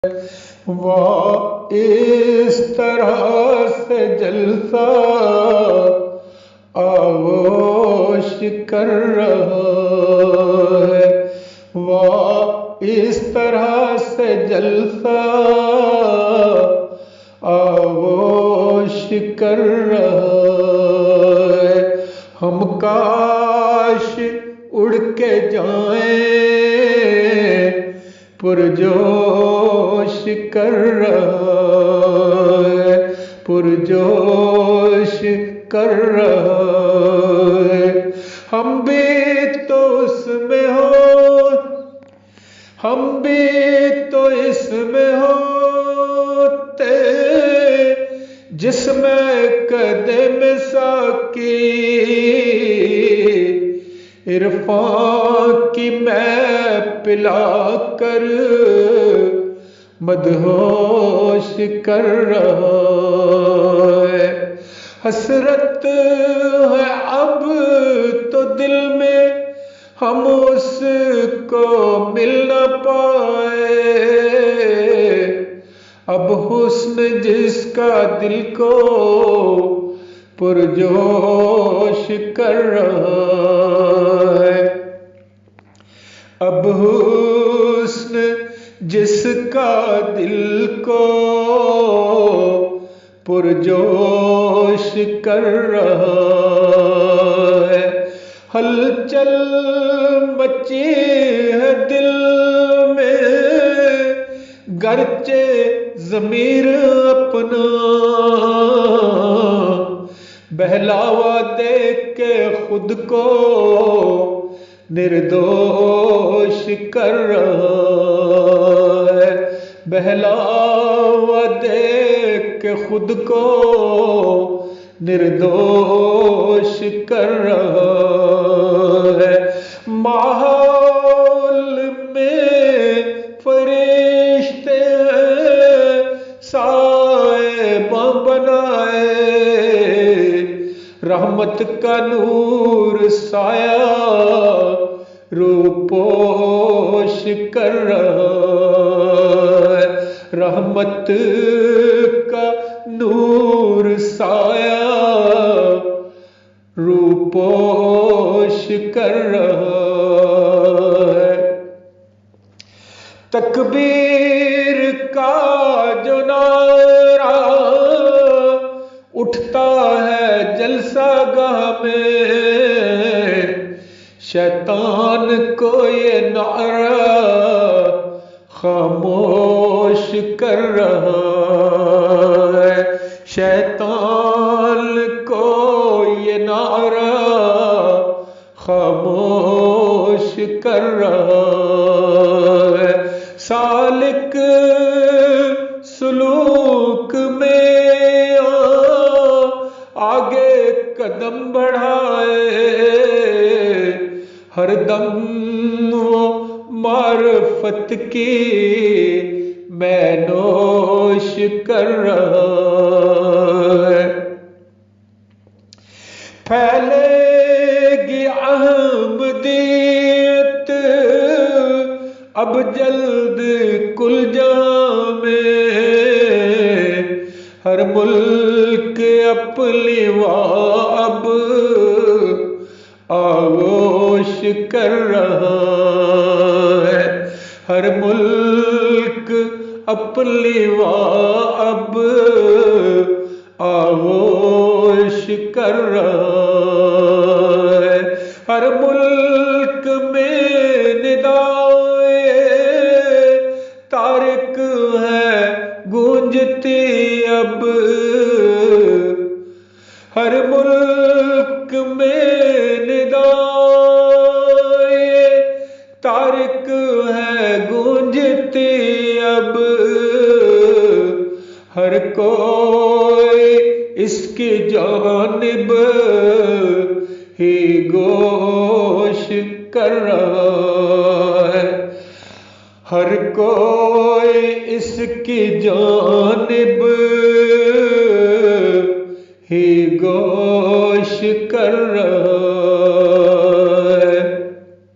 وہ اس طرح سے جلسہ آغوش کر رہا ہے، وہ اس طرح سے جلسہ آغوش کر رہا ہے۔ ہم کاش اڑ کے جائیں، پرجوش کر رہا ہے، پرجوش کر رہا ہے۔ ہم بھی تو اس میں ہو، ہم بھی تو اس میں ہوتے جس میں قدم ساقی عرفان کی میں پلا کر مدہوش کر رہا ہے۔ حسرت ہے اب تو دل میں ہم اس کو مل نہ پائے، اب حسن جس کا دل کو پرجوش کر رہا ہے، اب حسن جس کا دل کو پرجوش کر رہا ہے۔ ہلچل مچی ہے دل میں گرچہ ضمیر اپنا بہلاوا دیکھ کے خود کو نردوش کر رہا ہے، بہلاوا دیکھ کے خود کو نردوش کر رہا ہے۔ ماحول میں فرشتے ہیں صاحباں بنائے، رحمت کا نور سایہ روپوش کر رہا ہے، رحمت کا نور سایہ روپوش کر رہا ہے۔ تکبیر کا جو نعرہ اٹھتا ہے جلسہ گاہ میں، شیطان کو یہ نعرہ خاموش کر رہا ہے، شیطان کو یہ نعرہ خاموش کر رہا ہے۔ سالک سلوک میں آگے قدم بڑھائے، ہر دم وہ معرفت کی میں نوش کر رہا ہے۔ پھیلے گی احمدیت اب جلد کل جہاں میں، ہر ملک اپنی اب آغوش کر رہا ہے، ہر ملک اپنی اب آغوش کر رہا ہے۔ ہر ملک میں ندائے طارق ہے گونجتی اب، ہر ملک میں ندائے طارق ہے گونجتی اب، ہر کوئی اس کی جانب ہی گوش کر رہا ہے، ہر کوئی اس کی جانب ہی گوش کر رہا